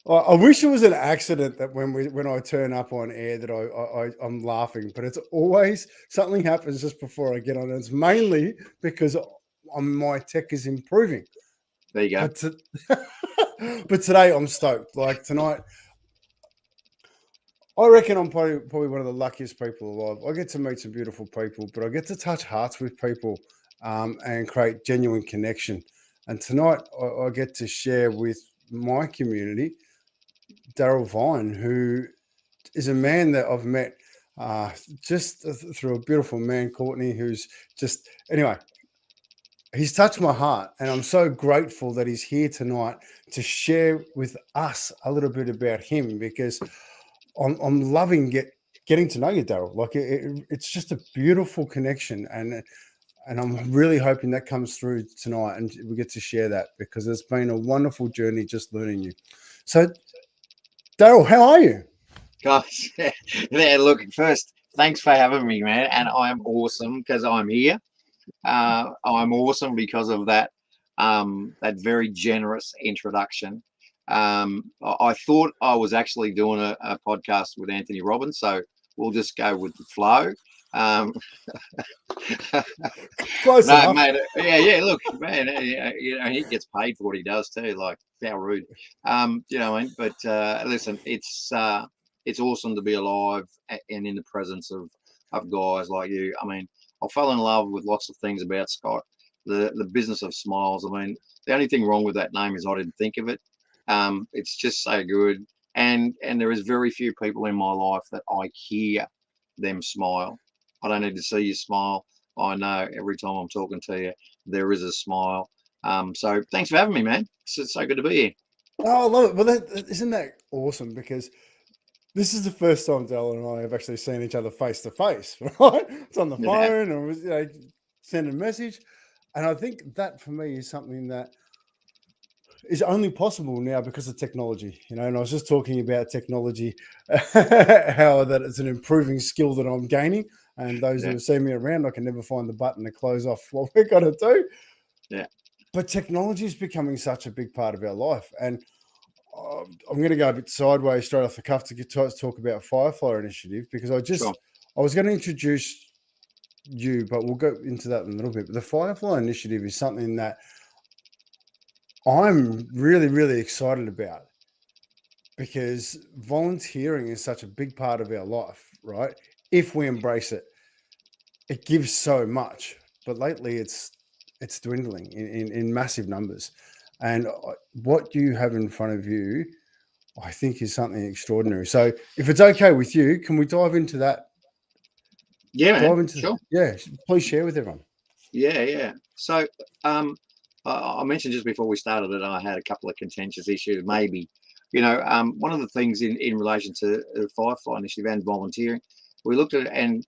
I wish it was an accident that when I turn up on air that I'm laughing, but it's always something happens just before I get on. And it's mainly because my tech is improving. There you go. But today I'm stoked. Like tonight, I reckon I'm probably one of the luckiest people alive. I get to meet some beautiful people, but I get to touch hearts with people and create genuine connection. And tonight, I get to share with my community Darryl Vine, who is a man that I've met just through a beautiful man, Courtney, who's just, anyway, he's touched my heart. And I'm so grateful that he's here tonight to share with us a little bit about him because I'm loving getting to know you, Darryl. Like it's just a beautiful connection, and I'm really hoping that comes through tonight, and we get to share that because it's been a wonderful journey just learning you. So, Darryl, how are you? Guys, yeah, look, first, thanks for having me, man. And I am awesome because I'm here. I'm awesome because of that very generous introduction. I thought I was actually doing a podcast with Anthony Robbins, so we'll just go with the flow. Um, Close no, enough. mate. Yeah. Look, man. He gets paid for what he does too. Like, how rude. You know what I mean? But listen, it's awesome to be alive and in the presence of guys like you. I mean, I fell in love with lots of things about Scott. The business of smiles. I mean, the only thing wrong with that name is I didn't think of it. It's just so good, and there is very few people in my life that I hear them smile. I don't need to see you smile. I know every time I'm talking to you, there is a smile. So thanks for having me, man. It's so good to be here. Oh, I love it. Well, isn't that awesome? Because this is the first time Darryl and I have actually seen each other face to face, right? It's on the Yeah, phone or sending a message. And I think that for me is something that is only possible now because of technology, and I was just talking about technology, how that it's an improving skill that I'm gaining. And those who yeah, have seen me around, I can never find the button to close off what we're going to do. yeah. But technology is becoming such a big part of our life. And I'm going to go a bit sideways straight off the cuff to talk about Firefly Initiative because Sure. I was going to introduce you, but we'll go into that in a little bit. But the Firefly Initiative is something that I'm really, really excited about because volunteering is such a big part of our life, right? If we embrace it, it gives so much. But lately, it's dwindling in massive numbers. And what you have in front of you, I think, is something extraordinary. So, if it's okay with you, can we dive into that? Yeah, man. Dive into, Sure. yeah. Please share with everyone. Yeah. So, I mentioned just before we started that I had a couple of contentious issues. Maybe, one of the things in relation to the Firefly Initiative and volunteering, we looked at it and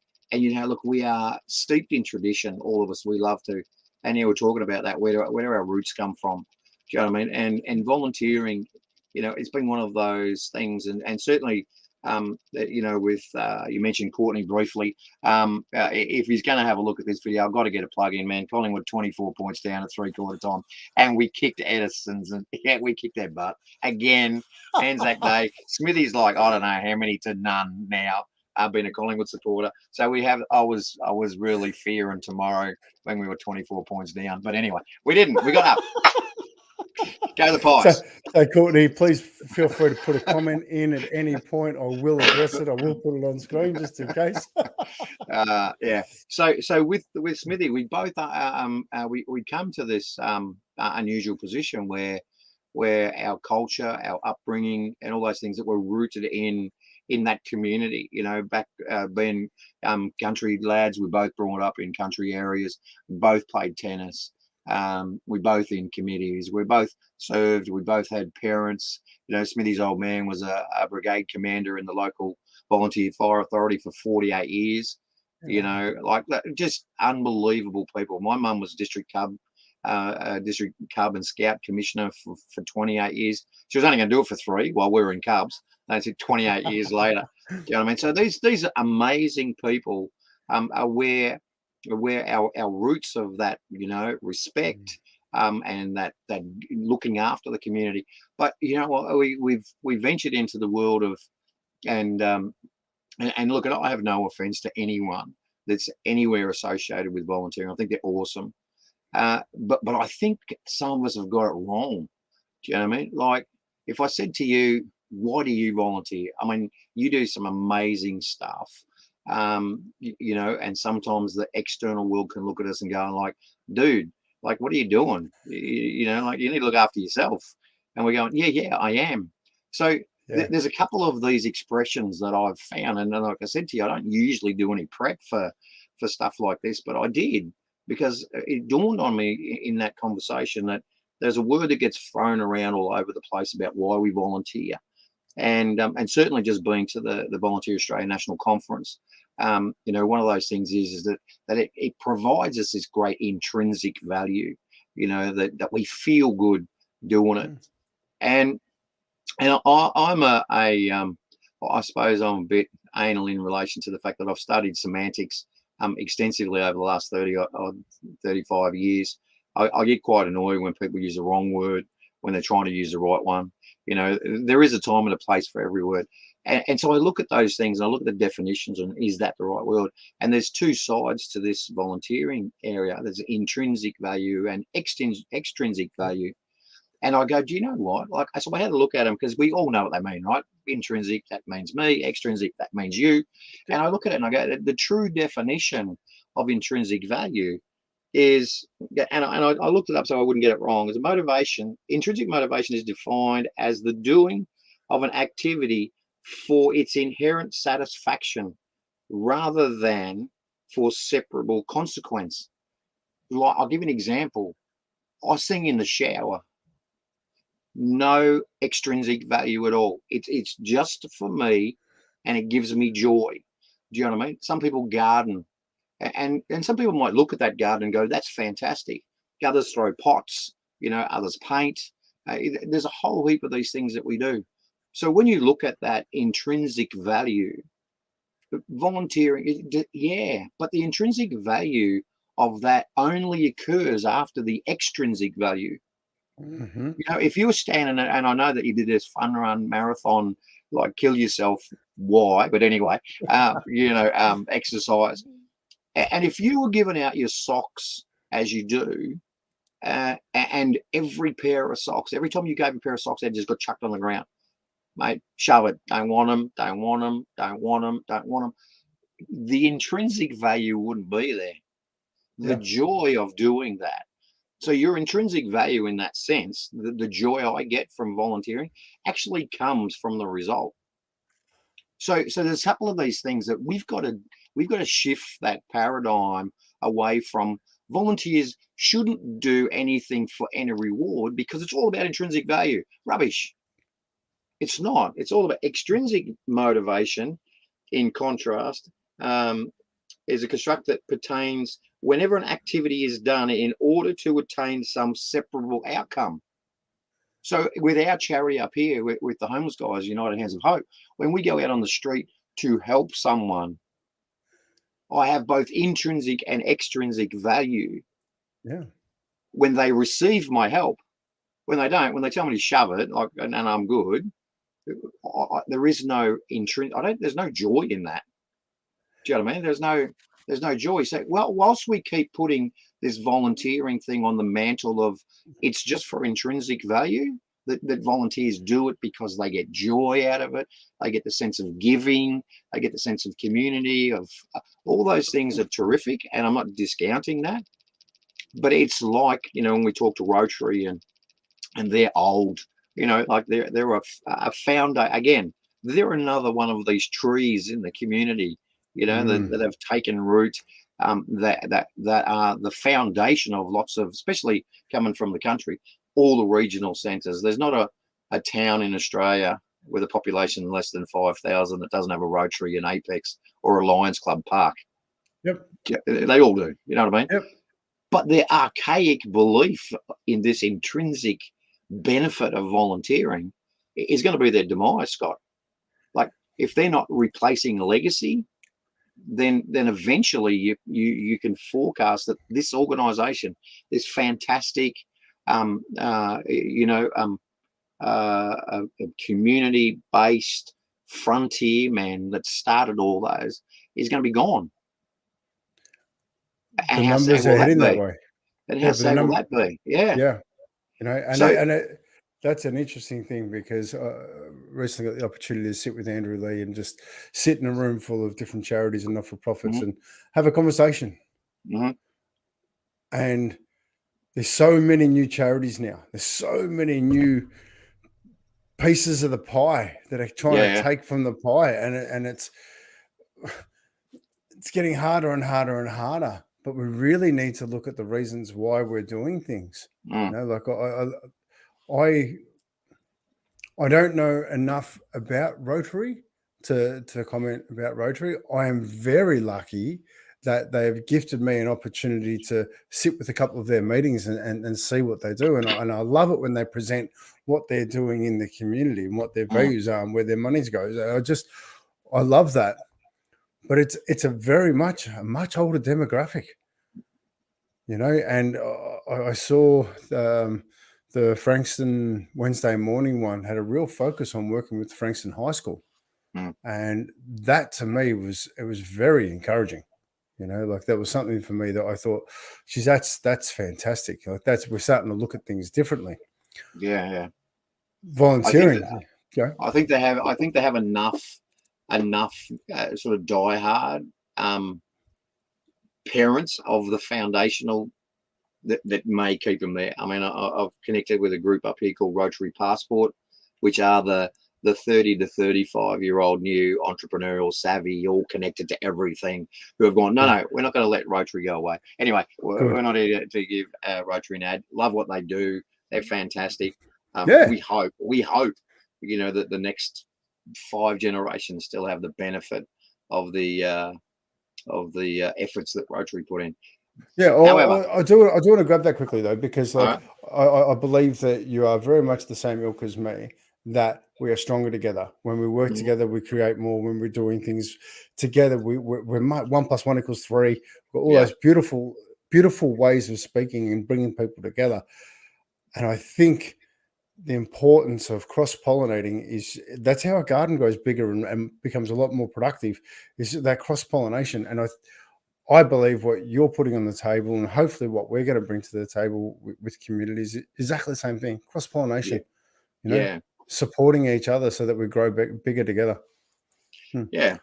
look, we are steeped in tradition. All of us, we love to, and we're talking about that. Where do our roots come from? Do you know what I mean? And volunteering, it's been one of those things, and certainly. With you mentioned Courtney briefly. If he's going to have a look at this video, I've got to get a plug in, man. Collingwood 24 points down at 3/4 time, and we kicked Edison's, and we kicked their butt again. Anzac Day, Smithy's like I don't know how many to none now. I've been a Collingwood supporter, so we have. I was really fearing tomorrow when we were 24 points down, but anyway, we didn't. We got up. Go the So, Pies. so Courtney, please feel free to put a comment in at any point. I will address it. I will put it on screen just in case. Yeah. So with Smithy, we both we come to this unusual position where our culture, our upbringing, and all those things that were rooted in that community. Back being country lads, we both brought up in country areas. We both played tennis. We both in committees. We both served. We both had parents. Smithy's old man was a brigade commander in the local volunteer fire authority for 48 years. Like that, just unbelievable people. My mum was district cub and scout commissioner for 28 years. She was only going to do it for 3 while we were in Cubs. That's it. 28 years later. Do you know what I mean? So these are amazing people. Are where our roots of that, respect, and that looking after the community. But you know what, we've ventured into the world of and look, and I have no offence to anyone that's anywhere associated with volunteering. I think they're awesome. But I think some of us have got it wrong. Do you know what I mean? Like, if I said to you, why do you volunteer? I mean, you do some amazing stuff, you know, and sometimes the external world can look at us and go like, dude, like, what are you doing? You know, like, you need to look after yourself. And we're going, yeah, I am. So Yeah. there's a couple of these expressions that I've found. And like I said to you, I don't usually do any prep for stuff like this, but I did, because it dawned on me in that conversation that there's a word that gets thrown around all over the place about why we volunteer, and certainly just being to the Volunteer Australia National Conference, you know, one of those things is that it provides us this great intrinsic value, you know, that we feel good doing it, and I'm I suppose I'm a bit anal in relation to the fact that I've studied semantics extensively over the last 35 years. I get quite annoyed when people use the wrong word when they're trying to use the right one. You know, there is a time and a place for every word. And so I look at those things, and I look at the definitions, and is that the right word? And there's two sides to this volunteering area. There's intrinsic value and extrinsic value. And I go, do you know what? Like, so I had to look at them, because we all know what they mean, right? Intrinsic, that means me. Extrinsic, that means you. And I look at it and I go, the true definition of intrinsic value is, and I looked it up so I wouldn't get it wrong, as a motivation. Intrinsic motivation is defined as the doing of an activity for its inherent satisfaction rather than for separable consequence. Like, I'll give you an example. I sing in the shower. No extrinsic value at all. It's just for me, and it gives me joy. Do you know what I mean? Some people garden, and some people might look at that garden and go, that's fantastic. Others throw pots, you know, others paint. There's a whole heap of these things that we do. So when you look at that intrinsic value, volunteering, yeah, but the intrinsic value of that only occurs after the extrinsic value. Mm-hmm. You know, if you were standing, and I know that you did this fun run marathon, like kill yourself, why? But anyway, you know, exercise. And if you were giving out your socks as you do, and every pair of socks, every time you gave a pair of socks, they just got chucked on the ground, mate, shove it. Don't want them, don't want them, don't want them, don't want them. The intrinsic value wouldn't be there. The Yeah. joy of doing that. So your intrinsic value in that sense, the joy I get from volunteering actually comes from the result. So there's a couple of these things that we've got to shift that paradigm away from. Volunteers shouldn't do anything for any reward, because it's all about intrinsic value. Rubbish. It's not. It's all about extrinsic motivation. In contrast, is a construct that pertains whenever an activity is done in order to attain some separable outcome. So with our charity up here, with the homeless guys, United Hands of Hope, when we go out on the street to help someone, I have both intrinsic and extrinsic value. Yeah. When they receive my help. When they don't, when they tell me to shove it, like, and I'm good, there is no intrinsic. There's no joy in that. Do you know what I mean? There's no joy. So, well, whilst we keep putting this volunteering thing on the mantle of it's just for intrinsic value, that volunteers do it because they get joy out of it, they get the sense of giving, they get the sense of community, of all those things are terrific, and I'm not discounting that. But it's like, when we talk to Rotary and they're old, like they're a founder again. They're another one of these trees in the community, that have taken root, that are the foundation of lots of, especially coming from the country, all the regional centres. There's not a town in Australia with a population less than 5,000 that doesn't have a Rotary, an Apex, or a Lions Club park. Yep. They all do. You know what I mean? Yep. But their archaic belief in this intrinsic benefit of volunteering is going to be their demise, Scott. Like, if they're not replacing a legacy, then eventually you can forecast that this organisation, this fantastic, a community-based frontier man that started all those is going to be gone. The And how sad numbers are will that heading that be? way. And how Yeah, but the sad will number, that be? Yeah. yeah, you know, and So, that's an interesting thing because recently got the opportunity to sit with Andrew Lee and just sit in a room full of different charities and not for profits mhm, and have a conversation. mhm, And there's so many new charities now. There's so many new pieces of the pie that are trying to yeah, take from the pie, and it's getting harder and harder and harder. But we really need to look at the reasons why we're doing things. mm, You know, like I I don't know enough about Rotary to comment about Rotary. I am very lucky that they've gifted me an opportunity to sit with a couple of their meetings and see what they do. And I love it when they present what they're doing in the community and what their mm, values are and where their money goes. I love that. But it's a much older demographic, you know. And I saw the Frankston Wednesday morning one had a real focus on working with Frankston High School, mm. and that to me was very encouraging. You know, like that was something for me that I thought, geez, that's fantastic. Like we're starting to look at things differently. Yeah, yeah. I think that, Volunteering, yeah, I think they have enough sort of diehard um, parents of the foundational that may keep them there. I mean, I've connected with a group up here called Rotary Passport, which are the 30 to 35-year-old new entrepreneurial savvy, all connected to everything, who have gone, yeah, no, we're not going to let Rotary go away. Anyway, we're good, not here to give Rotary an ad. Love what they do. They're fantastic. yeah. We hope, that the next 5 generations still have the benefit of the efforts that Rotary put in. Yeah, However, I do. I do want to grab that quickly though, because all like right. I believe that you are very much the same ilk as me. That we are stronger together. When we work Mhm. together, we create more. When we're doing things together, we're 1 + 1 = 3. We've got all Yeah. those beautiful ways of speaking and bringing people together. And I think the importance of cross pollinating is that's how a garden grows bigger and becomes a lot more productive. Is that cross pollination? And I believe what you're putting on the table, and hopefully what we're going to bring to the table with communities, is exactly the same thing: cross Yeah. pollination. You know, Yeah. supporting each other so that we grow bigger together. Hmm. Yeah.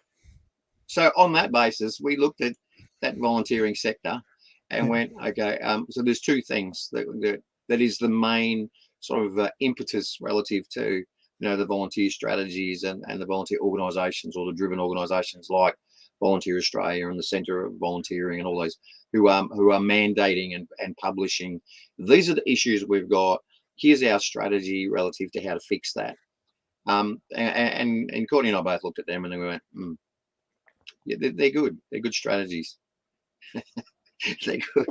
So on that basis, we looked at that volunteering sector and Yeah. went, okay, so there's two things that is the main sort of impetus relative to the volunteer strategies and the volunteer organisations or the driven organisations like Volunteer Australia and the Centre of Volunteering and all those who are mandating and publishing. These are the issues we've got. Here's our strategy relative to how to fix that. And Courtney and I both looked at them and then we went, yeah, they're good. They're good strategies. They're good.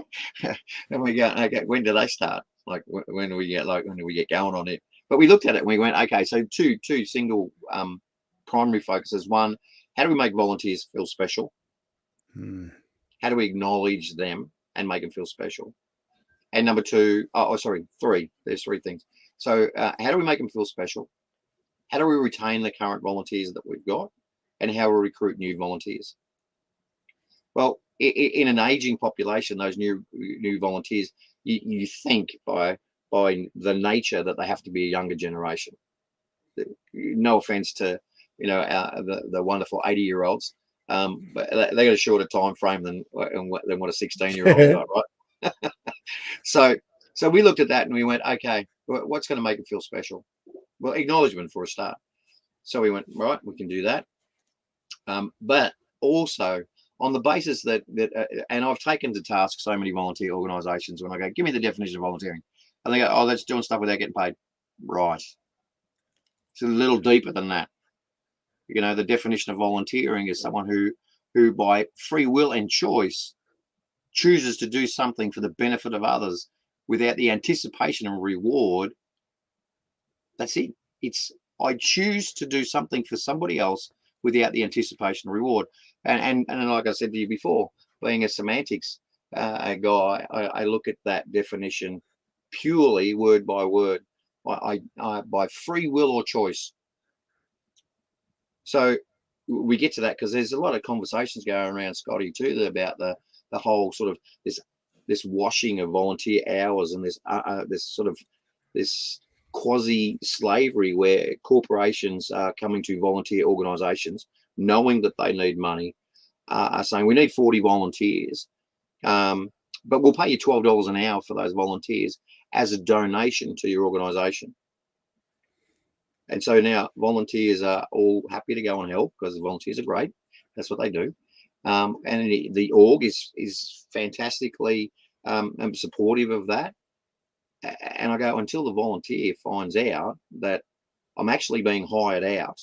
And we go, okay, when do they start? Like when do we get going on it? But we looked at it and we went, okay, so two single primary focuses. One, how do we make volunteers feel special? Hmm. How do we acknowledge them and make them feel special? And number two, sorry, three. There's three things. So how do we make them feel special? How do we retain the current volunteers that we've got? And how we recruit new volunteers? Well, in an aging population, those new volunteers, you think by the nature that they have to be a younger generation. No offense to the wonderful 80-year-olds, but they got a shorter time frame than what a 16-year-old's got, right? So we looked at that and we went, okay, what's going to make it feel special? Well, acknowledgement for a start. So we went, right, we can do that. But also on the basis that and I've taken to task so many volunteer organisations when I go, give me the definition of volunteering, and they go, oh, that's doing stuff without getting paid. Right. It's a little deeper than that. The definition of volunteering is someone who by free will and choice chooses to do something for the benefit of others without the anticipation and reward. That's it. It's I choose to do something for somebody else without the anticipation and reward. And like I said to you before, being a semantics guy, I look at that definition purely word by word, by free will or choice. So we get to that because there's a lot of conversations going around, Scotty, too, about the whole sort of this washing of volunteer hours and this quasi slavery where corporations are coming to volunteer organisations, knowing that they need money, are saying we need 40 volunteers, but we'll pay you $12 an hour for those volunteers as a donation to your organisation. And so now volunteers are all happy to go and help because the volunteers are great. That's what they do. And the org is fantastically supportive of that. And I go, until the volunteer finds out that I'm actually being hired out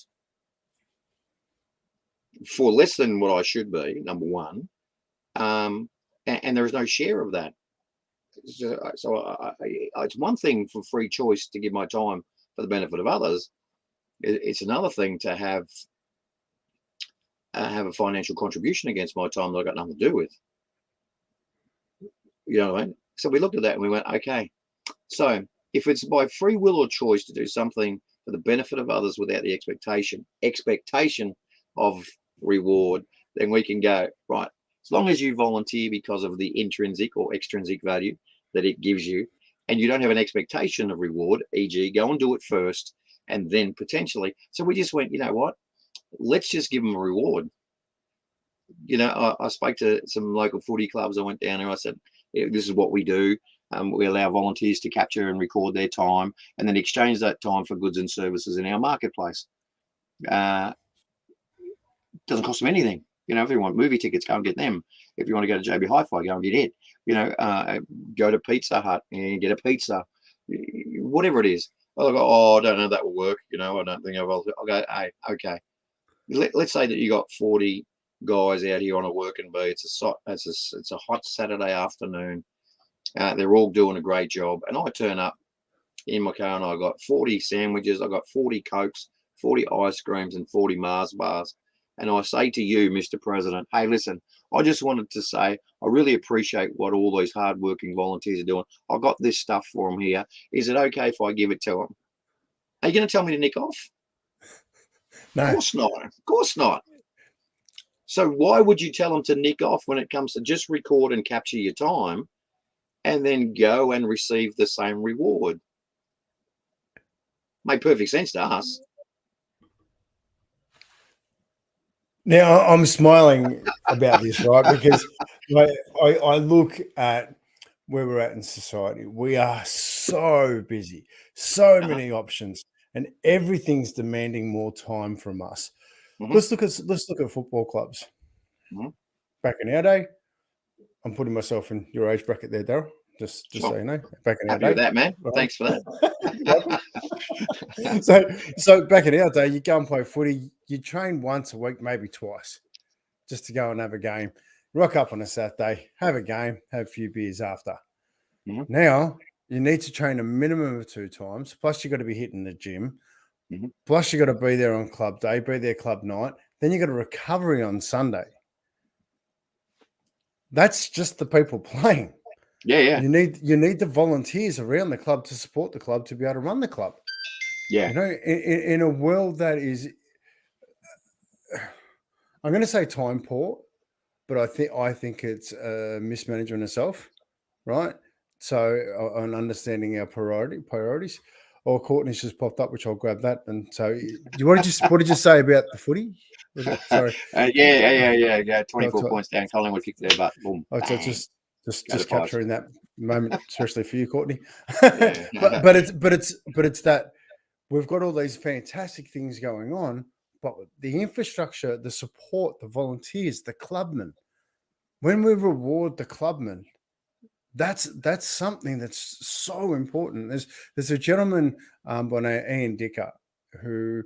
for less than what I should be, number one, and there is no share of that. So it's one thing for free choice to give my time for the benefit of others. It's another thing to have a financial contribution against my time that I got nothing to do with. You know what I mean? So we looked at that and we went, okay, so if it's by free will or choice to do something for the benefit of others without the expectation of reward, then we can go, right, as long as you volunteer because of the intrinsic or extrinsic value that it gives you, and you don't have an expectation of reward, e.g. go and do it first, and then potentially. So we just went, you know what, let's just give them a reward. You know, I spoke to some local footy clubs. I went down there, I said, this is what we do. We allow volunteers to capture and record their time and then exchange that time for goods and services in our marketplace. Doesn't cost them anything. You know, if you want movie tickets, go and get them. If you want to go to JB Hi-Fi, go and get it. You know, go to Pizza Hut and get a pizza, whatever it is. I'll go, oh, I don't know if that will work. You know, I don't think I'll go, hey, okay. Let's say that you got 40 guys out here on a working bee. It's a hot Saturday afternoon. They're all doing a great job. And I turn up in my car and I got 40 sandwiches. I got 40 Cokes, 40 ice creams and 40 Mars bars. And I say to you, Mr. President, hey, listen, I just wanted to say I really appreciate what all these hardworking volunteers are doing. I got this stuff for them here. Is it okay if I give it to them? Are you going to tell me to nick off? No. Of course not. Of course not. So why would you tell them to nick off when it comes to just record and capture your time and then go and receive the same reward? Made perfect sense to us. Now, I'm smiling about this, right? Because I look at where we're at in society. We are so busy, so many options, and everything's demanding more time from us. Mm-hmm. Let's look at football clubs. Mm-hmm. Back in our day, I'm putting myself in your age bracket there, Darryl. Just Sure. so you know, back in Happy our with day. that, man. Right. Thanks for that. so back in our day, you go and play footy. You train once a week, maybe twice, just to go and have a game. Rock up on a Saturday, have a game, have a few beers after. Mm-hmm. Now you need to train a minimum of 2 times. Plus, you got to be hitting the gym. Mm-hmm. Plus, you got to be there on club day, be there club night. Then you got a recovery on Sunday. That's just the people playing. Yeah. You need the volunteers around the club to support the club to be able to run the club. Yeah. You know, in a world that is, I'm going to say time poor, but I think it's mismanagement itself, right? So on understanding our priorities. Or Courtney's just popped up, which I'll grab that. And so, what did you say about the footy? Was it, sorry. Yeah. 24 points down. Collingwood kicked their butt. Boom. So just capturing that moment, especially for you, Courtney. Yeah. but it's that we've got all these fantastic things going on, but the infrastructure, the support, the volunteers, the clubmen. When we reward the clubmen, that's something that's so important. There's a gentleman by name Ian Dicker who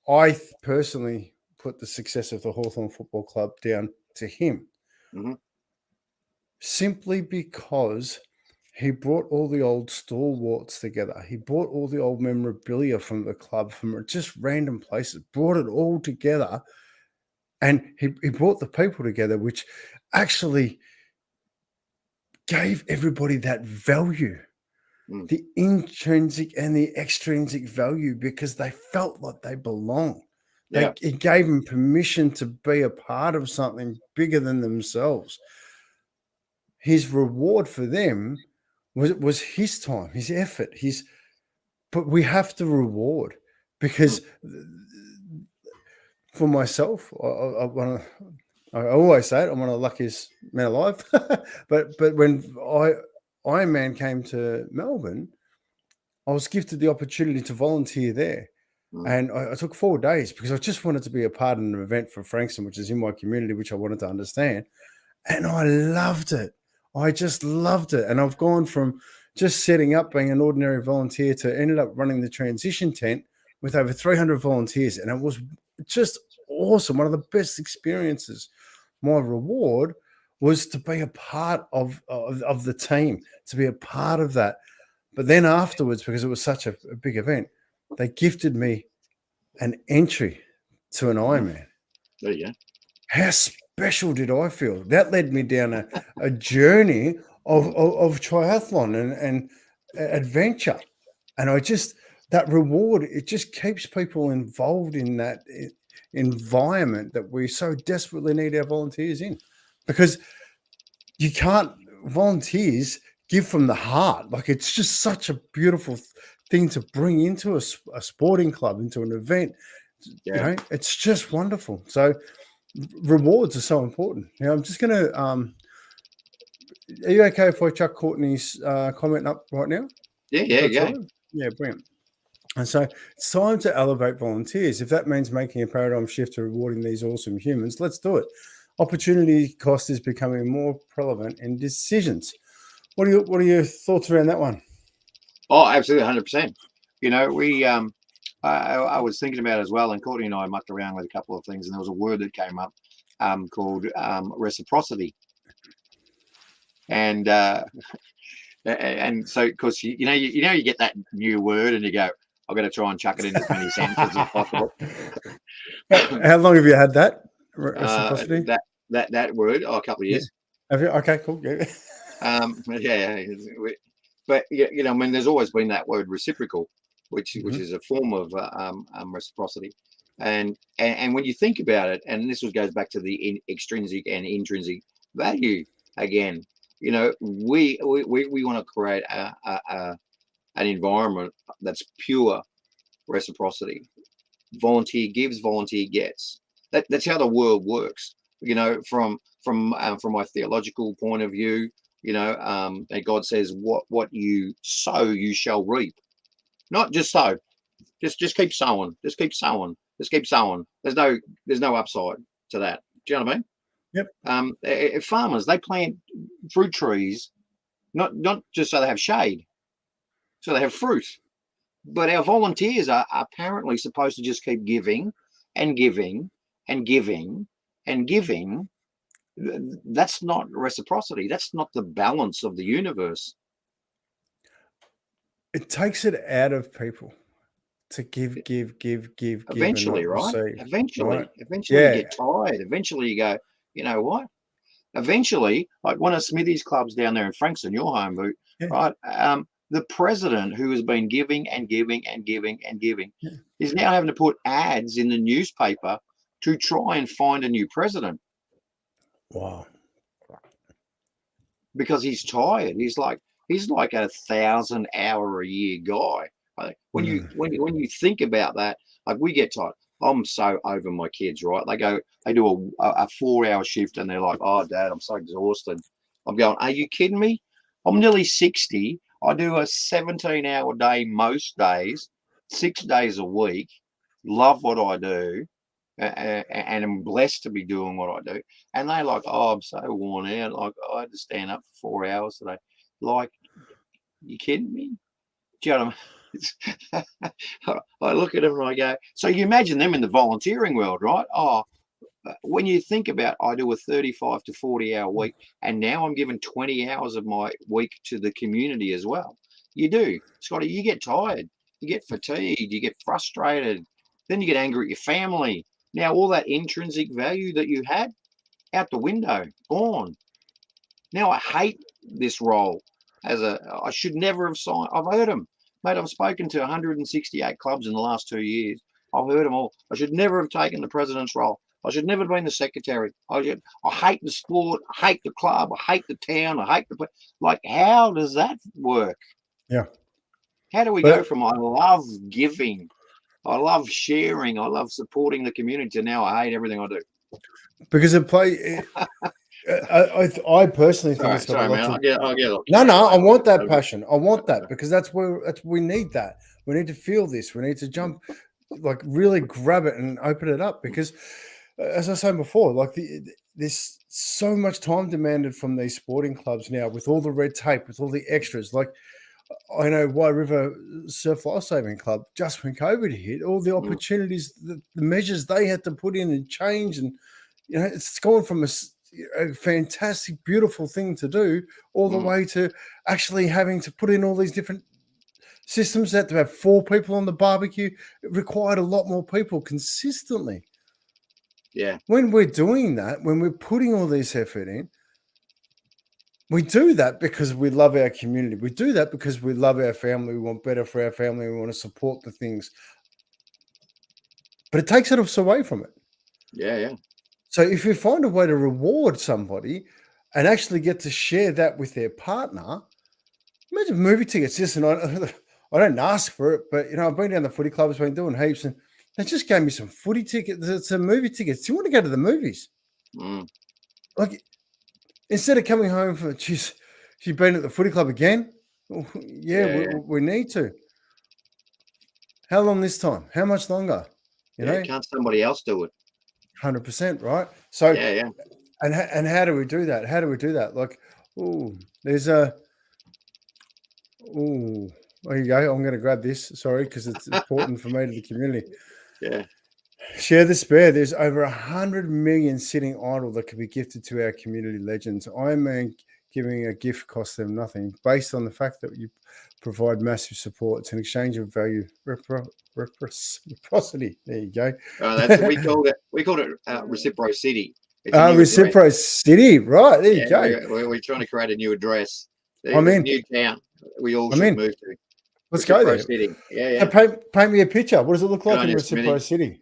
I personally put the success of the Hawthorn Football Club down to him. Mm-hmm. Simply because he brought all the old stalwarts together. He brought all the old memorabilia from the club from just random places, brought it all together. And he brought the people together, which actually gave everybody that value. Mm. the intrinsic and the extrinsic value, because they felt like they belonged. Yeah. It gave them permission to be a part of something bigger than themselves. His reward for them was his time, his effort, but we have to reward, Mm. because for myself, I always say it, I'm one of the luckiest men alive. but when Iron Man came to Melbourne, I was gifted the opportunity to volunteer there. Mm. And I took 4 days because I just wanted to be a part of an event for Frankston, which is in my community, which I wanted to understand. And I loved it. I just loved it. And I've gone from just setting up, being an ordinary volunteer, to ended up running the transition tent with over 300 volunteers. And it was just awesome. One of the best experiences. My reward was to be a part of the team, to be a part of that. But then afterwards, because it was such a big event, they gifted me an entry to an Mm. Ironman. There you go. How special did I feel? That led me down a journey of triathlon and adventure. And that reward, it just keeps people involved in that environment that we so desperately need our volunteers in. Because you can't, volunteers give from the heart. Like, it's just such a beautiful thing to bring into a sporting club, into an event. Yeah. It's just wonderful. So rewards are so important. Now, I'm just going to, are you okay if I chuck Courtney's comment up right now? Yeah. If Yeah. that's Yeah. all right? Yeah, brilliant. And so it's time to elevate volunteers. If that means making a paradigm shift to rewarding these awesome humans, let's do it. Opportunity cost is becoming more relevant in decisions. What are your thoughts around that one? Oh, absolutely, 100%. We I was thinking about it as well, and Courtney and I mucked around with a couple of things, and there was a word that came up called reciprocity, and so because you get that new word, and you go, I've got to try and chuck it in as many sentences as possible. How long have you had that reciprocity? That word, a couple of Yeah. years. Have you? Okay, cool. Yeah. Yeah. But I mean, there's always been that word reciprocal, which is a form of reciprocity, and when you think about it, and this goes back to the extrinsic and intrinsic value again. We want to create an environment that's pure reciprocity. Volunteer gives, volunteer gets. That's how the world works. From my theological point of view, and God says, what you sow, you shall reap. Not just sow, just keep sowing, just keep sowing, just keep sowing. There's no upside to that. Do you know what I mean? Yep. Farmers, they plant fruit trees, not just so they have shade, so they have fruit. But our volunteers are apparently supposed to just keep giving and giving and giving and giving. That's not reciprocity. That's not the balance of the universe. It takes it out of people to give, and Eventually, not right? receive. Right? Eventually you Yeah. get tired. Eventually you go, you know what? Eventually, like one of Smithy's clubs down there in Frankston, your home, Boot, Yeah. right? The president, who has been giving and giving and giving and giving, Yeah. is now having to put ads in the newspaper to try and find a new president Wow. because he's tired. He's like a 1,000-hour-a-year guy. When you think about that, like, we get tired. I'm so over my kids, right? They do a 4-hour shift, and they're like, "Oh, Dad, I'm so exhausted." I'm going, "Are you kidding me? I'm nearly 60. I do a 17-hour day most days, 6 days a week. Love what I do, and I'm blessed to be doing what I do." And they like, "Oh, I'm so worn out. Like, I had to stand up for 4 hours today." Like, you kidding me? Do you know what I mean? I look at them and I go, so you imagine them in the volunteering world, right? Oh, when you think about, I do a 35 to 40-hour week, and now I'm giving 20 hours of my week to the community as well. You do, Scotty, you get tired, you get fatigued, you get frustrated, then you get angry at your family. Now, all that intrinsic value that you had, out the window, gone. Now I hate this role. I should never have signed. I've heard them, mate. I've spoken to 168 clubs in the last 2 years. I've heard them all. I should never have taken the president's role. I should never have been the secretary. I hate the sport. I hate the club. I hate the town. I hate the, like, how does that work? Yeah. How do we go from I love giving, I love sharing, I love supporting the community to now I hate everything I do? Because I personally think it's got a lot to. No, I want that passion. I want that because that's we need that. We need to feel this. We need to jump, like really grab it and open it up because, as I said before, like there's so much time demanded from these sporting clubs now with all the red tape, with all the extras. Like I know White River Surf Lifesaving Club, just when COVID hit, all the opportunities, the measures they had to put in and change, and it's gone from a fantastic, beautiful thing to do all the way to actually having to put in all these different systems that to have 4 people on the barbecue. It required a lot more people consistently. Yeah. When we're doing that, when we're putting all this effort in, we do that because we love our community. We do that because we love our family. We want better for our family. We want to support the things. But it takes us away from it. Yeah, yeah. So if you find a way to reward somebody and actually get to share that with their partner, imagine movie tickets. Listen, I don't ask for it, but I've been down the footy club, I've been doing heaps, and they just gave me some footy tickets, some movie tickets. Do you want to go to the movies? Like, instead of coming home for, she's been at the footy club again. We need to. How long this time? How much longer? Can't somebody else do it? 100%, right? So, yeah. And how do we do that? How do we do that? Like, there's a. There you go. I'm going to grab this. Sorry, because it's important for me to the community. Yeah. Share the spare. There's over 100 million sitting idle that could be gifted to our community legends. Iron Man giving a gift costs them nothing, based on the fact that you provide massive support. It's an exchange of value, reciprocity. There you go. We called it reciprocity. Reciprocity, right? There you go. We're trying to create a new address. There's a new town we all should move to. Let's go there. Yeah. So paint me a picture. What does it look like in reciprocity?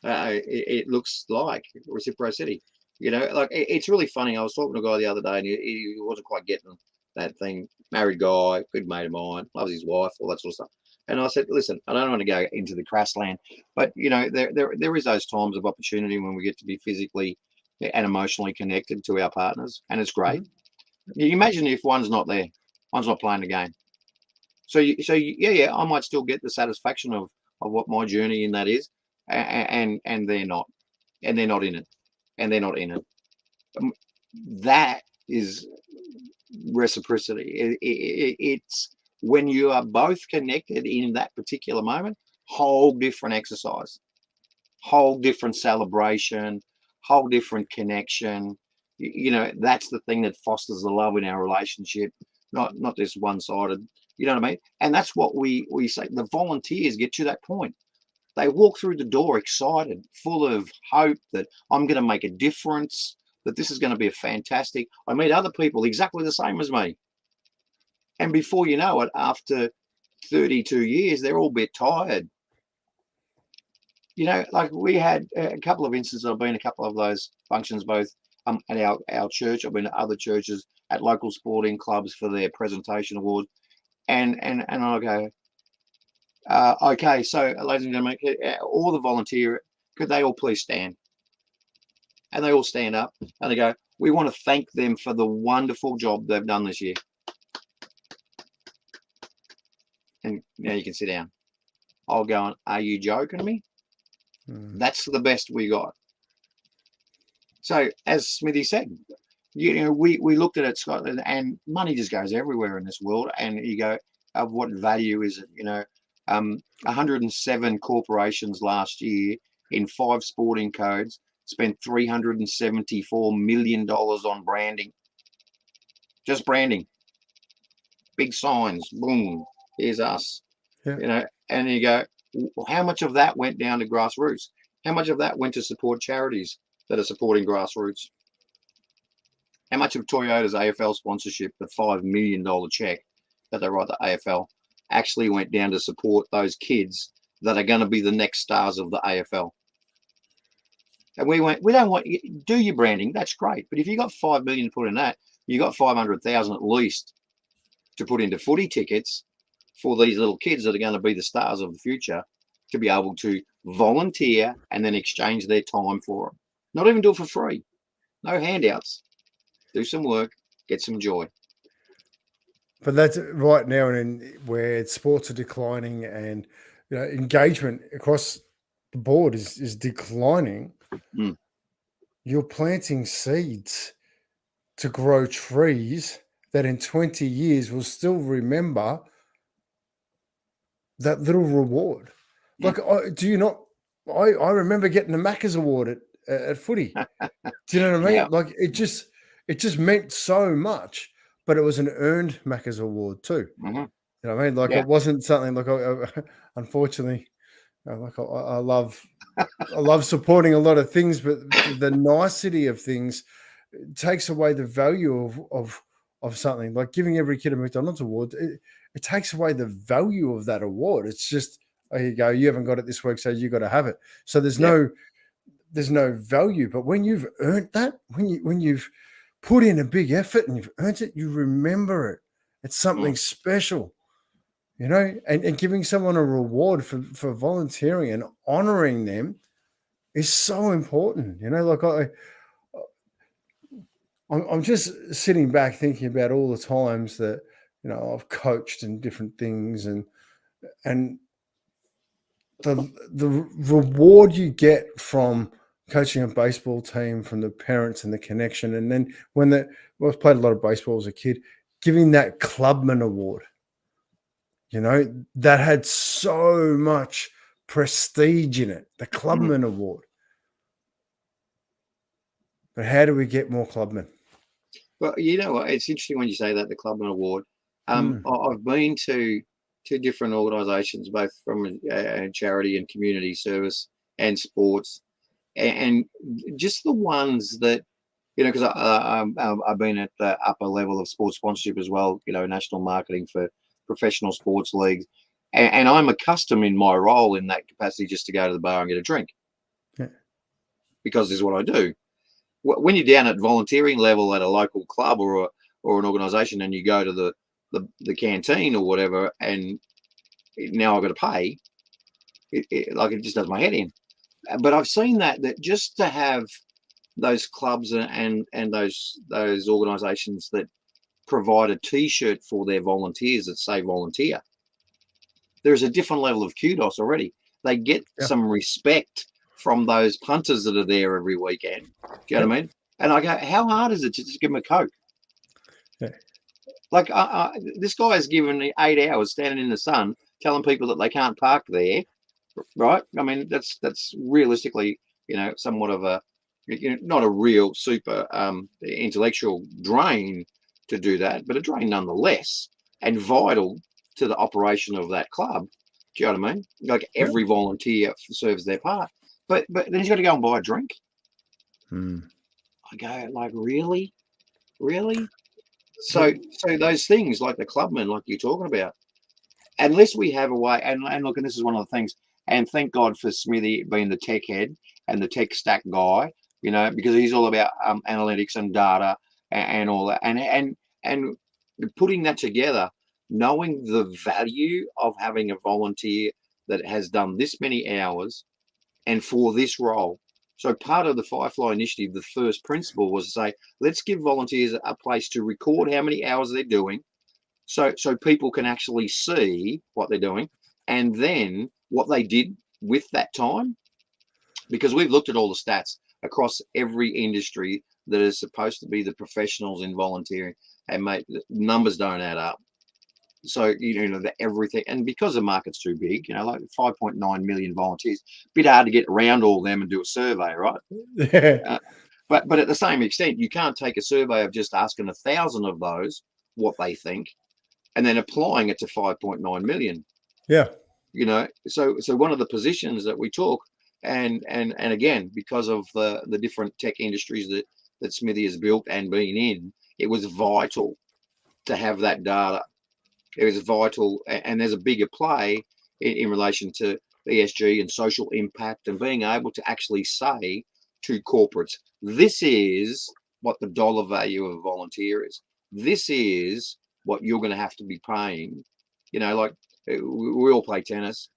It looks like reciprocity. Like it's really funny. I was talking to a guy the other day, and he wasn't quite getting that thing. Married guy, good mate of mine, loves his wife, all that sort of stuff. And I said, listen, I don't want to go into the crass land, but there is those times of opportunity when we get to be physically and emotionally connected to our partners, and it's great. You imagine if one's not there, one's not playing the game. So I might still get the satisfaction of what my journey in that is, and they're not, and they're not in it, and they're not in it. That is reciprocity. It's when you are both connected in that particular moment, whole different exercise, whole different celebration, whole different connection. That's the thing that fosters the love in our relationship, not this one-sided. You know what I mean? And that's what we say. The volunteers get to that point. They walk through the door excited, full of hope that I'm going to make a difference, that this is going to be a fantastic. I meet other people exactly the same as me. And before you know it, after 32 years, they're all a bit tired. Like we had a couple of instances. I've been a couple of those functions, both at our church. I've been at other churches, at local sporting clubs for their presentation awards. And I go, okay, so ladies and gentlemen, all the volunteer, could they all please stand? And they all stand up and they go, we want to thank them for the wonderful job they've done this year. And now you can sit down. I'll go on, are you joking me? That's the best we got. So as Smithy said, we looked at it, Scotland, and money just goes everywhere in this world. And you go, of what value is it? 107 corporations last year in 5 sporting codes spent $374 million on branding. Just branding. Big signs, boom, here's us. Yeah. And you go, how much of that went down to grassroots? How much of that went to support charities that are supporting grassroots? How much of Toyota's AFL sponsorship, the $5 million check that they write the AFL, actually went down to support those kids that are going to be the next stars of the AFL? And we don't want you do your branding. That's great, but if you got 5 million to put in that, you got 500,000 at least to put into footy tickets for these little kids that are going to be the stars of the future, to be able to volunteer and then exchange their time for it. Not even do it for free. No handouts. Do some work, get some joy. But that's right now, and where sports are declining, and engagement across the board is declining. Mm. You're planting seeds to grow trees that in 20 years will still remember that little reward. Yeah. Like, do you not? I remember getting the Macca's award at footy. Do you know what I mean? Now, Like, it just meant so much, but it was an earned Macca's award too. mhm, You know what I mean? Like, yeah, it wasn't something like unfortunately, like I love supporting a lot of things, but the nicety of things takes away the value of something. Like giving every kid a McDonald's award, it takes away the value of that award. It's just, oh, here you go, you haven't got it this week, so you got to have it. So there's yeah, no value. But when you've earned that, when you've put in a big effort and you've earned it, you remember it. It's something mm, special, and giving someone a reward for volunteering and honoring them is so important. Like I'm just sitting back thinking about all the times that I've coached in different things, and the reward you get from coaching a baseball team, from the parents and the connection, and then I played a lot of baseball as a kid, giving that clubman award, that had so much prestige in it, the mm. clubman award. But how do we get more clubmen? Well, you know what? It's interesting when you say that, the Clubman Award. Mm, I've been to different organisations, both from charity and community service and sports, and just the ones that because I've been at the upper level of sports sponsorship as well. National marketing for professional sports leagues, and I'm accustomed in my role in that capacity just to go to the bar and get a drink yeah, because this is what I do. When you're down at volunteering level at a local club or an organisation, and you go to the canteen or whatever, and now I've got to pay, it just does my head in. But I've seen that just to have those clubs and those organisations that provide a T-shirt for their volunteers that say volunteer, there's a different level of kudos already. They get yeah, some respect from those punters that are there every weekend. Do you know yeah, what I mean? And I go, how hard is it to just give them a Coke? yeah. Like, this guy has given me 8 hours standing in the sun telling people that they can't park there, right? I mean, that's realistically, somewhat of a, not a real super intellectual drain to do that, but a drain nonetheless, and vital to the operation of that club. Do you know what I mean? Like, Yeah. every volunteer serves their part, but then he's got to go and buy a drink. Mm. I go, like, really? But So those things like the clubman, like you're talking about, unless we have a way, and look, and this is one of the things, and thank God for Smithy being the tech head and the tech stack guy, because he's all about analytics and data and all that, and putting that together, knowing the value of having a volunteer that has done this many hours and for this role. So part of the Firefly Initiative, the first principle was to say, let's give volunteers a place to record how many hours they're doing, so people can actually see what they're doing, and then what they did with that time. Because we've looked at all the stats across every industry that is supposed to be the professionals in volunteering, and mate, the numbers don't add up. So everything, and because the market's too big, like 5.9 million volunteers, bit hard to get around all them and do a survey, right? yeah, uh, but at the same extent, you can't take a survey of just asking 1,000 of those what they think and then applying it to 5.9 million. yeah, So one of the positions that we took, and again, because of the different tech industries that Smithy has built and been in, it was vital to have that data. It was vital, and there's a bigger play in relation to ESG and social impact, and being able to actually say to corporates, this is what the dollar value of a volunteer is. This is what you're going to have to be paying. Like we all play tennis.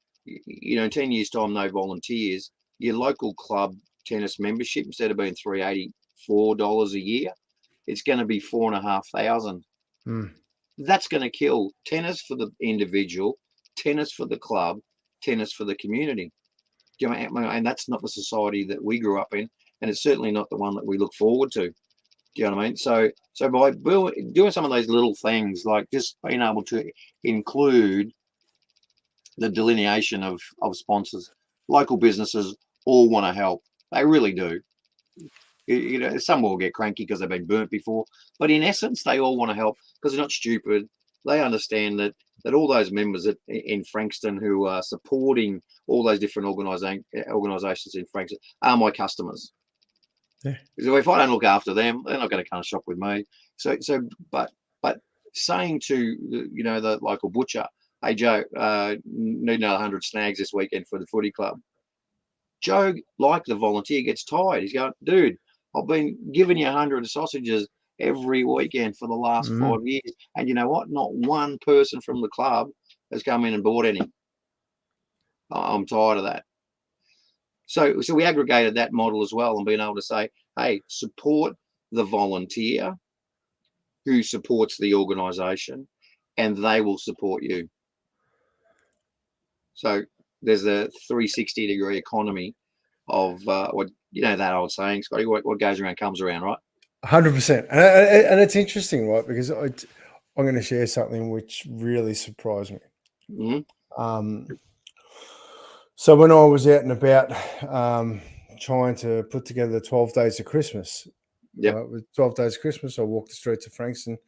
In 10 years' time, no volunteers. Your local club tennis membership, instead of being $384 a year, it's going to be $4,500. That's going to kill tennis for the individual, tennis for the club, tennis for the community. And that's not the society that we grew up in, and it's certainly not the one that we look forward to. Do you know what I mean? So by doing some of those little things, like just being able to include the delineation of sponsors, local businesses all want to help. They really do. Some will get cranky because they've been burnt before, but in essence, they all want to help because they're not stupid. They understand that all those members in Frankston who are supporting all those different organisations in Frankston are my customers. Yeah. So if I don't look after them, they're not going to come shop with me. But saying to the local butcher, hey Joe, need another 100 snags this weekend for the footy club. Joe, like the volunteer, gets tired. He's going, dude, I've been giving you 100 sausages every weekend for the last 5 years, and you know what? Not one person from the club has come in and bought any. I'm tired of that. So we aggregated that model as well, and being able to say, hey, support the volunteer who supports the organisation, and they will support you. So there's a 360-degree economy of what that old saying, Scotty. What goes around comes around, right? 100%. And it's interesting, right? Because I'm going to share something which really surprised me. So when I was out and about trying to put together the 12 days of Christmas, with 12 days of Christmas, I walked the streets of Frankston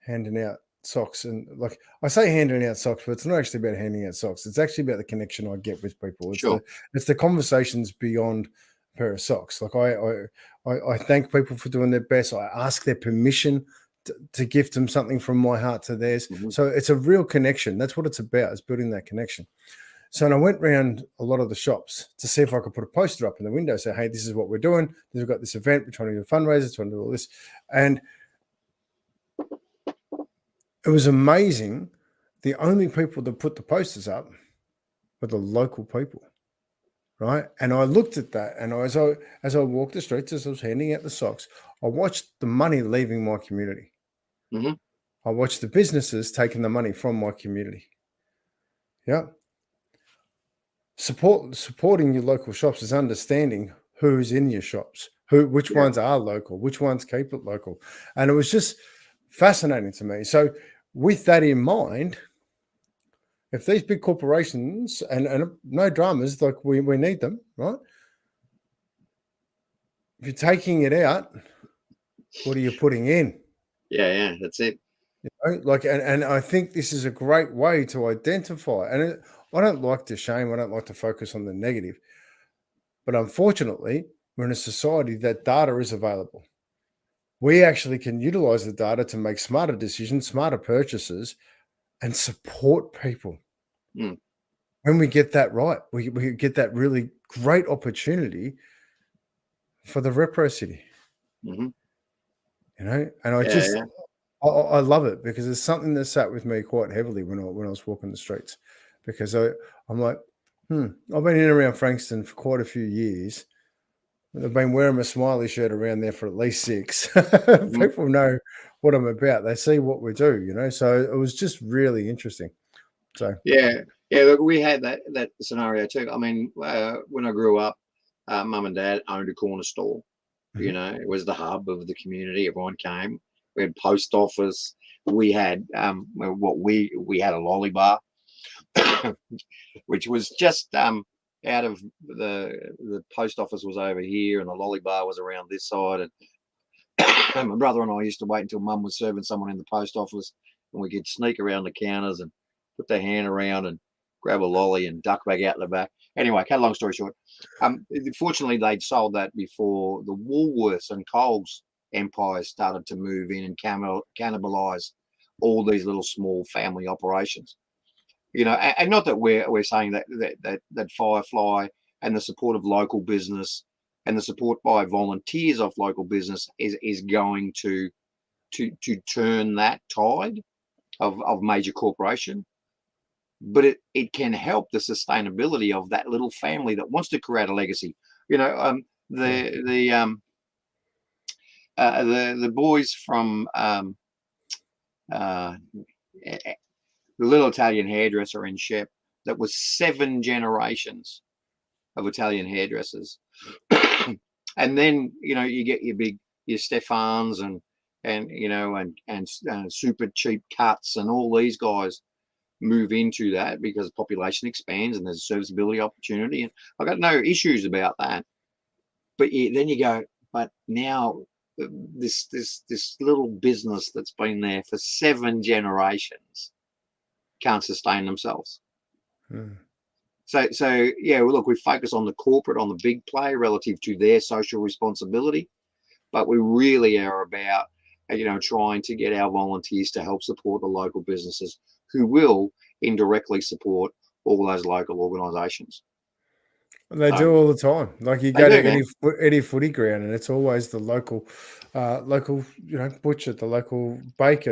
handing out socks. And like I say handing out socks, but it's not actually about handing out socks. It's actually about the connection I get with people. It's the conversations beyond a pair of socks. Like I thank people for doing their best. I ask their permission to gift them something from my heart to theirs. So it's a real connection. That's what it's about, is building that connection. So I went around a lot of the shops to see if I could put a poster up in the window, say, hey, this is what we're doing. We've got this event. We're trying to do a fundraiser, trying to do all this. And it was amazing. The only people that put the posters up were the local people, right? And I looked at that, and as I walked the streets, as I was handing out the socks, I watched the money leaving my community. I watched the businesses taking the money from my community. Yeah. Supporting your local shops is understanding who's in your shops, which ones are local, which ones keep it local. And it was just fascinating to me. So with that in mind, if these big corporations and no dramas, like we need them, right? If you're taking it out, what are you putting in? Yeah, that's it. And I think this is a great way to identify. And I don't like to shame. I don't like to focus on the negative. But unfortunately, we're in a society that data is available. We actually can utilize the data to make smarter decisions, smarter purchases, and support people. When we get that right, we get that really great opportunity for the Repro City. And I love it, because it's something that sat with me quite heavily when I was walking the streets, because I'm like, I've been in and around Frankston for quite a few years. I've been wearing my smiley shirt around there for at least 6. People know what I'm about. They see what we do, So it was just really interesting. So look, we had that scenario too. I mean, when I grew up, mum and dad owned a corner store. It was the hub of the community. Everyone came. We had post office. We had we had a lolly bar, which was just out of the post office was over here, and the lolly bar was around this side. And my brother and I used to wait until mum was serving someone in the post office, and we could sneak around the counters and put their hand around and grab a lolly and duck back out the back. Anyway, cut a long story short, fortunately they'd sold that before the Woolworths and Coles empires started to move in and cannibalize all these little small family operations. And not that we're saying that Firefly and the support of local business and the support by volunteers of local business is going to turn that tide of major corporation, but it can help the sustainability of that little family that wants to create a legacy. The boys from the little Italian hairdresser in Shep, that was 7 generations of Italian hairdressers. And then you get your Stefans and super cheap cuts, and all these guys move into that because population expands and there's serviceability opportunity, and I've got no issues about that. But then you go, but now this little business that's been there for 7 generations can't sustain themselves. So yeah, well, look, we focus on the corporate, on the big play relative to their social responsibility, but we really are about trying to get our volunteers to help support the local businesses who will indirectly support all those local organisations. And they do all the time. Like you go to any footy ground, and it's always the local butcher, the local baker,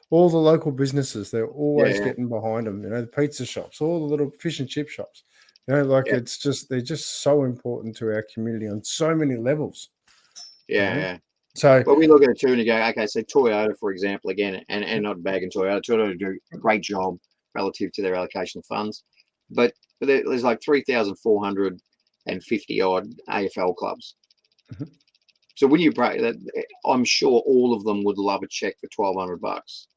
all the local businesses. They're always getting behind them. The pizza shops, all the little fish and chip shops. It's just they're just so important to our community on so many levels. Yeah. So, but we look at it too, and you go, okay, so Toyota, for example, again, and not bagging Toyota. Toyota do a great job relative to their allocation of funds, but there's like 3,450 odd AFL clubs. So when you break that, I'm sure all of them would love a check for $1,200.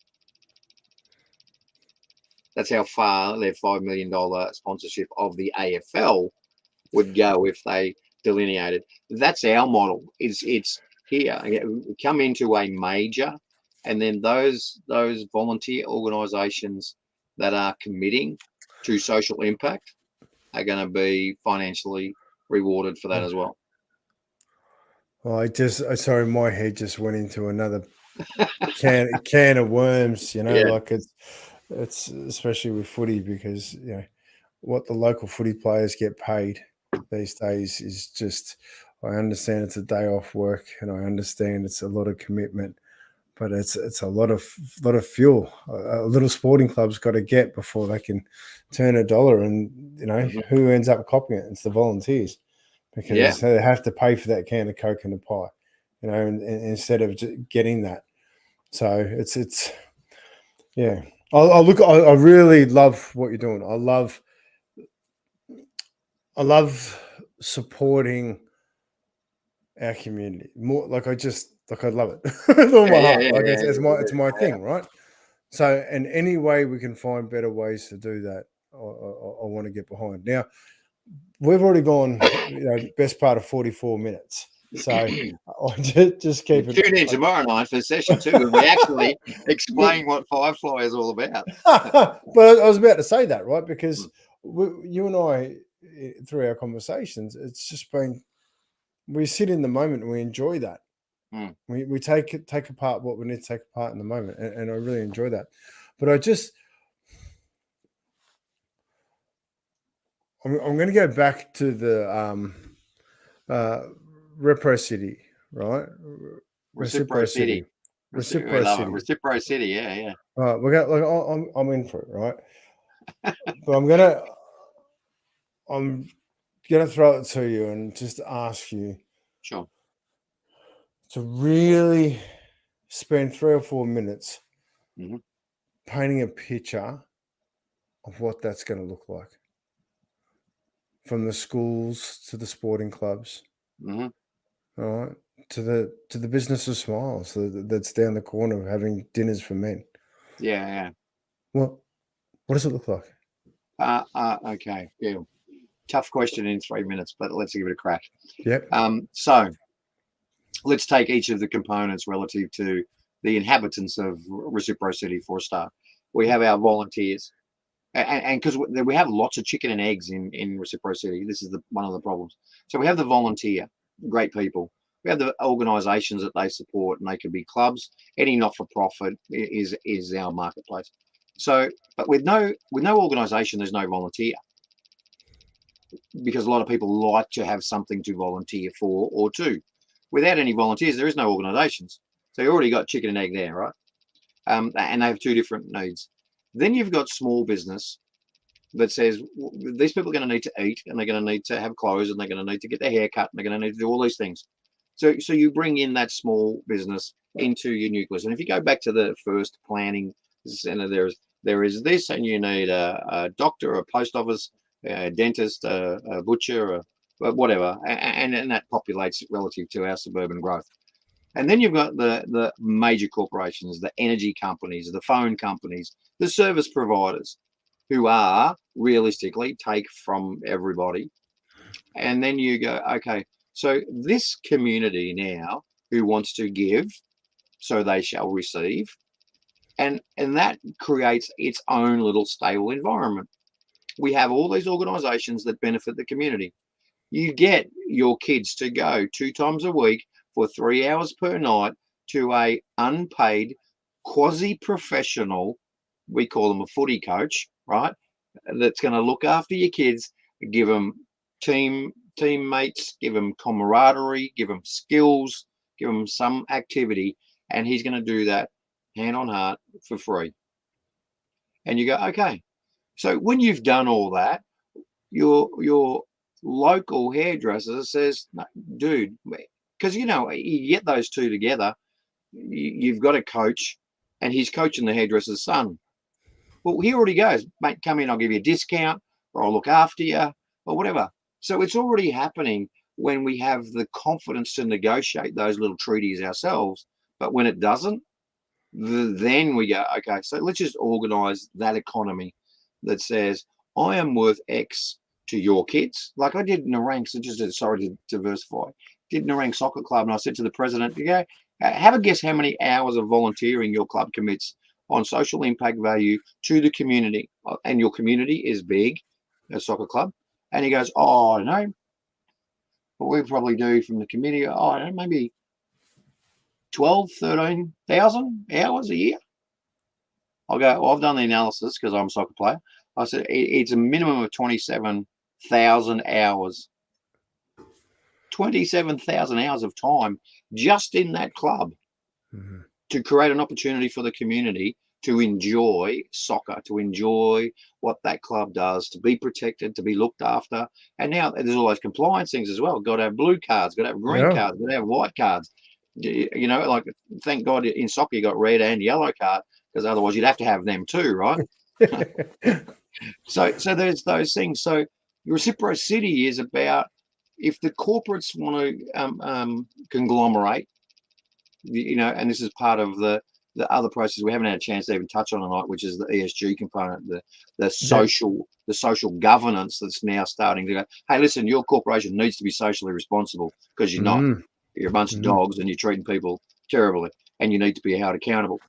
That's how far their $5 million sponsorship of the AFL would go if they delineated. That's our model. It's here. We come into a major, and then those volunteer organisations that are committing to social impact are going to be financially rewarded for that as well. Well, sorry, my head just went into another can of worms. Like it's especially with footy, because what the local footy players get paid these days is just. I understand it's a day off work, and I understand it's a lot of commitment, but it's a lot of fuel a little sporting club's got to get before they can turn a dollar. And who ends up copying it? It's the volunteers, because they have to pay for that can of Coke and a pie, and instead of just getting that. So it's yeah. I really love what you're doing. I love supporting our community more. I love it with all my heart. It's my thing, right? So, in any way we can find better ways to do that, I want to get behind. Now, we've already gone, best part of 44 minutes. So, I'll just keep it. Tune in tomorrow night for session 2, and we actually explain what Firefly is all about. But I was about to say that, right? Because you and I, through our conversations, it's just been. We sit in the moment and we enjoy that. We take apart what we need to take apart in the moment, and I really enjoy that. But I'm going to go back to the Reciprocity, right? Reciprocity. Reciprocity. Yeah. Right, we got. I'm in for it, right? But I'm gonna throw it to you and just ask you. Sure. To really spend 3 or 4 minutes painting a picture of what that's going to look like, from the schools to the sporting clubs, all right, to the business of Smiles that's down the corner of having dinners for men. Yeah. Well, what does it look like? Okay. Yeah. Tough question in 3 minutes, but let's give it a crack. Yep. So let's take each of the components relative to the inhabitants of Reciprocity for a start. We have our volunteers, and because we have lots of chicken and eggs in Reciprocity, this is one of the problems. So we have the volunteer, great people. We have the organisations that they support, and they could be clubs. Any not-for-profit is our marketplace. So, but with no organisation, there's no volunteer, because a lot of people like to have something to volunteer for or to. Without any volunteers, there is no organisations. So you already got chicken and egg there, right? And they have two different needs. Then you've got small business that says these people are going to need to eat, and they're going to need to have clothes, and they're going to need to get their hair cut, and they're going to need to do all these things. So you bring in that small business into your nucleus. And if you go back to the first planning center, there is this, and you need a doctor, a post office, a dentist, a butcher, whatever, and that populates relative to our suburban growth. And then you've got the major corporations, the energy companies, the phone companies, the service providers, who are realistically take from everybody. And then you go, okay, so this community now who wants to give, so they shall receive. And that creates its own little stable environment. We have all these organizations that benefit the community. You get your kids to go 2 times a week for 3 hours per night to a unpaid, quasi-professional, we call them a footy coach, right? That's going to look after your kids, give them teammates, give them camaraderie, give them skills, give them some activity, and he's going to do that hand on heart for free. And you go, okay. So when you've done all that, your local hairdresser says, no, dude, because you get those two together, you've got a coach, and he's coaching the hairdresser's son. Well, he already goes, mate, come in, I'll give you a discount, or I'll look after you, or whatever. So it's already happening when we have the confidence to negotiate those little treaties ourselves. But when it doesn't, then we go, okay, so let's just organize that economy that says, I am worth X to your kids. Like I did Narang, so sorry to diversify, did Narang Soccer Club, and I said to the president, have a guess how many hours of volunteering your club commits on social impact value to the community. And your community is big, a soccer club. And he goes, oh, I don't know. What we probably do from the committee, I don't know, maybe 12, 13,000 hours a year. I'll go, well, I've done the analysis because I'm a soccer player. I said, it's a minimum of 27,000 hours. 27,000 hours of time just in that club to create an opportunity for the community to enjoy soccer, to enjoy what that club does, to be protected, to be looked after. And now there's all those compliance things as well. Got to have blue cards, got to have green cards, got to have white cards. Like thank God in soccer you got red and yellow card, because otherwise you'd have to have them too, right? So there's those things. So reciprocity is about, if the corporates want to conglomerate, and this is part of the other process we haven't had a chance to even touch on tonight, which is the ESG component, the social governance that's now starting to go, hey, listen, your corporation needs to be socially responsible, because you're not. You're a bunch of dogs and you're treating people terribly, and you need to be held accountable.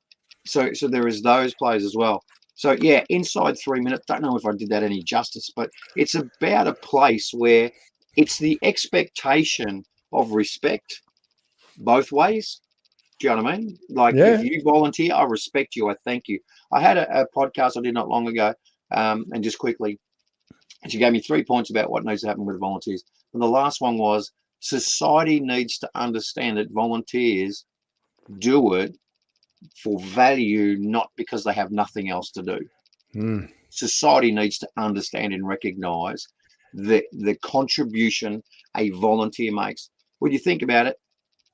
So there is those players as well. So yeah, inside 3 minutes, don't know if I did that any justice, but it's about a place where it's the expectation of respect both ways. Do you know what I mean? Like, if you volunteer, I respect you. I thank you. I had a podcast I did not long ago, and just quickly, and she gave me 3 points about what needs to happen with volunteers. And the last one was, society needs to understand that volunteers do it for value, not because they have nothing else to do. Society needs to understand and recognize the contribution a volunteer makes. When you think about it,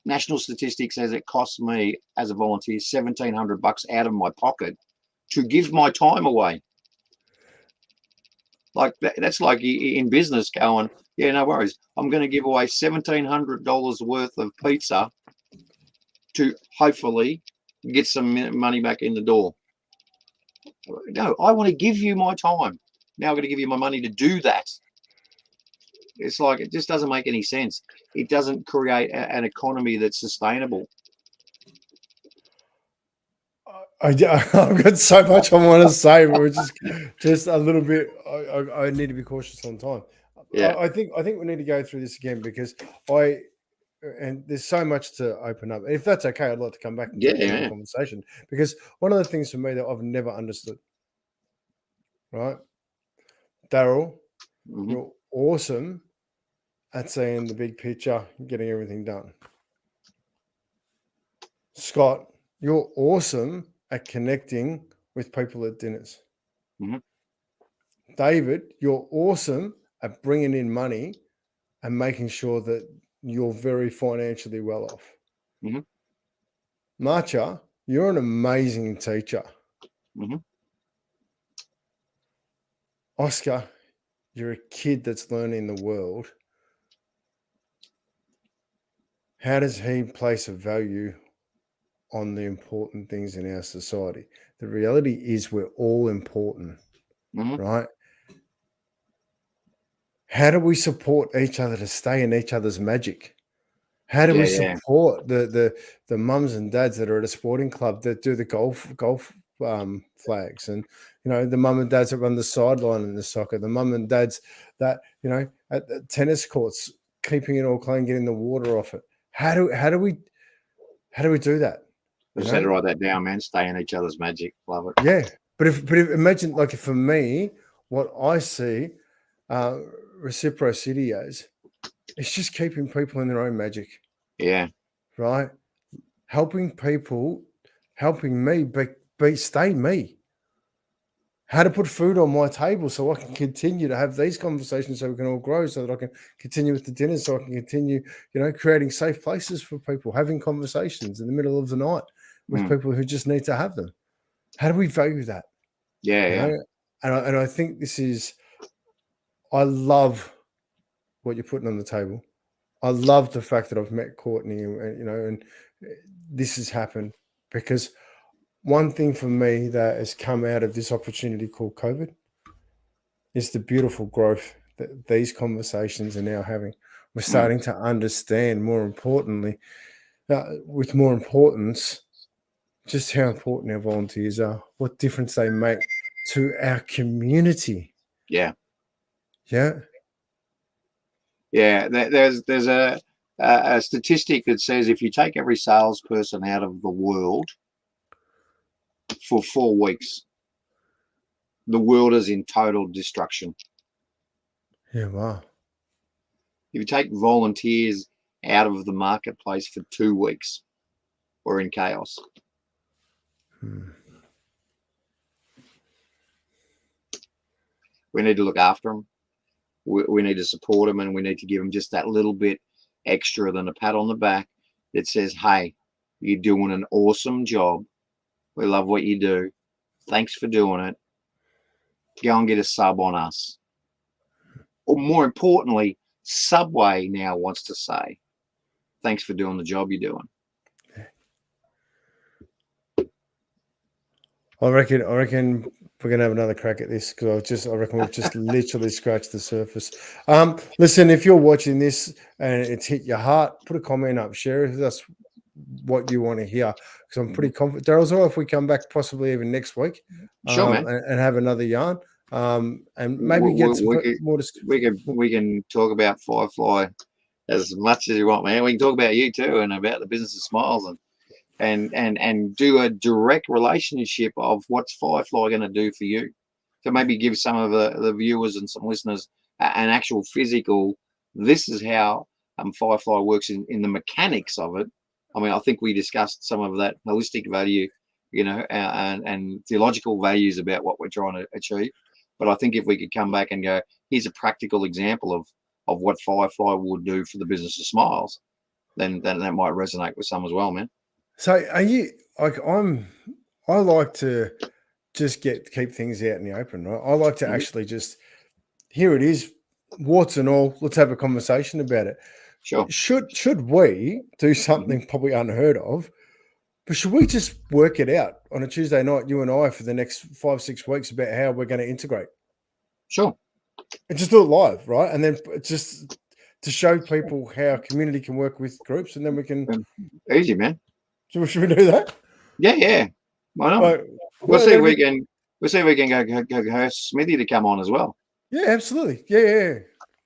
national statistics says it costs me as a volunteer $1,700 out of my pocket to give my time away. Like that's like in business going, yeah, no worries, I'm going to give away $1,700 worth of pizza to hopefully get some money back in the door. No, I want to give you my time. Now I'm going to give you my money to do that. It's like, it just doesn't make any sense. It doesn't create an economy that's sustainable. I've got so much I want to say, but we're just a little bit. I need to be cautious on time. Yeah. I think we need to go through this again, because I and there's so much to open up. If that's okay, I'd like to come back and Yeah, continue the yeah. conversation, because one of the things for me that I've never understood, right? Darryl, Hmm. you're awesome at seeing the big picture, getting everything done. Scott, you're awesome at connecting with people at dinners. Hmm. David, you're awesome at bringing in money and making sure that you're very financially well off. Hmm. Marcha, you're an amazing teacher. Hmm. Oscar, you're a kid that's learning the world. How does he place a value on the important things in our society? The reality is we're all important, Hmm. right? How do we support each other to stay in each other's magic? How do we Yeah, yeah. support the mums and dads that are at a sporting club that do the golf flags, and the mum and dads that run the sideline in the soccer, the mum and dads that at the tennis courts keeping it all clean, getting the water off it. How do we do that? I You just had to know, write that down, man. Stay in each other's magic. Love it. yeah. But if imagine, like, for me, what I see uh, reciprocity as, it's just keeping people in their own magic, Yeah. right? Helping people, helping me stay me. How to put food on my table so I can continue to have these conversations, so we can all grow, so that I can continue with the dinners, so I can continue, creating safe places for people, having conversations in the middle of the night with Mm. people who just need to have them. How do we value that? Yeah, You yeah. know, and I think this is, I love what you're putting on the table. I love the fact that I've met Courtney, and this has happened because one thing for me that has come out of this opportunity called COVID is the beautiful growth that these conversations are now having. We're Mm. starting to understand, more importantly, with more importance, just how important our volunteers are, what difference they make to our community. Yeah. Yeah. Yeah. There's a statistic that says if you take every salesperson out of the world for 4 weeks, the world is in total destruction. Yeah. Wow. If you take volunteers out of the marketplace for 2 weeks, we're in chaos. Hmm. We need to look after them. We need to support them, and we need to give them just that little bit extra than a pat on the back that says, hey, you're doing an awesome job. We love what you do. Thanks for doing it. Go and get a sub on us. Or more importantly, Subway now wants to say, thanks for doing the job you're doing. I reckon we're gonna have another crack at this, because I reckon we've just literally scratched the surface. Listen, if you're watching this and it's hit your heart, put a comment up, share with us what you want to hear, because I'm pretty confident. Darryl's all right if we come back possibly even next week, Sure, man. and have another yarn, and maybe We, get some we, we, more. we can talk about Firefly as much as you want, man. We can talk about you too and about the business of smiles and do a direct relationship of what's Firefly going to do for you. So maybe give some of the viewers and some listeners an actual physical, this is how Firefly works in the mechanics of it. I mean, I think we discussed some of that holistic value, and theological values about what we're trying to achieve. But I think if we could come back and go, here's a practical example of what Firefly would do for the business of smiles, then that might resonate with some as well, man. So are you like I like to just keep things out in the open, right? I like to Mhm. actually just, here it is, warts and all. Let's have a conversation about it. Sure. Should we do Mhm. something probably unheard of? But should we just work it out on a Tuesday night, you and I, for the next 5-6 weeks, about how we're going to integrate Sure. and just do it live, right? And then just to show people how community can work with groups, and then we can. Easy, man. Should we do that? Yeah, yeah. Why not? Like, We'll well, see if that'll we be, can. We'll see if we can go Smithy to come on as well. yeah, absolutely, yeah.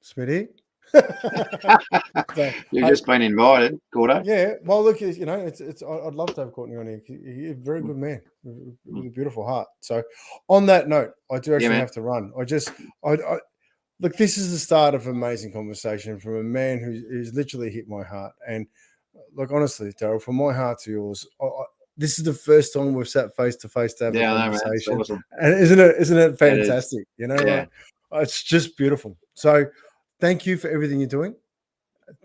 Smitty. So, You've hey, just been invited, Gordo. yeah. Well, look, it's. I'd love to have Courtney on here. He's a very good man with a beautiful heart. So, on that note, I do Yeah, actually man. have to run. I look. This is the start of an amazing conversation from a man who's literally hit my heart. And look, honestly, Darryl, from my heart to yours, this is the first time we've sat face to face to have a Yeah, I know, man. It's conversation, awesome. and isn't it It is. fantastic? Yeah. It's just beautiful. So, thank you for everything you're doing.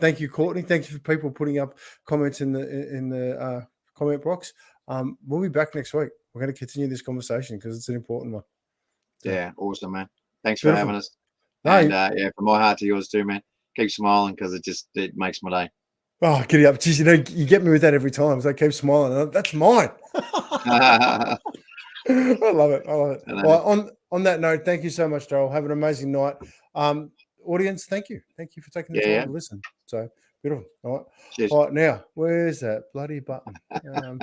Thank you, Courtney. Thank you for people putting up comments in the comment box. We'll be back next week. We're going to continue this conversation because it's an important one. So, Yeah, awesome, man. Thanks for beautiful. having us. No, And yeah, from my heart to yours too, man. Keep smiling because it makes my day. oh, giddy up. Geez, you get me with that every time. So I keep smiling. That's mine. I love it. I love it. Well, on that note, thank you so much, Darryl. Have an amazing night. Audience, thank you. Thank you for taking the time Yeah. to listen. So beautiful. All right. Cheers. All right. Now, where's that bloody button? Hang on.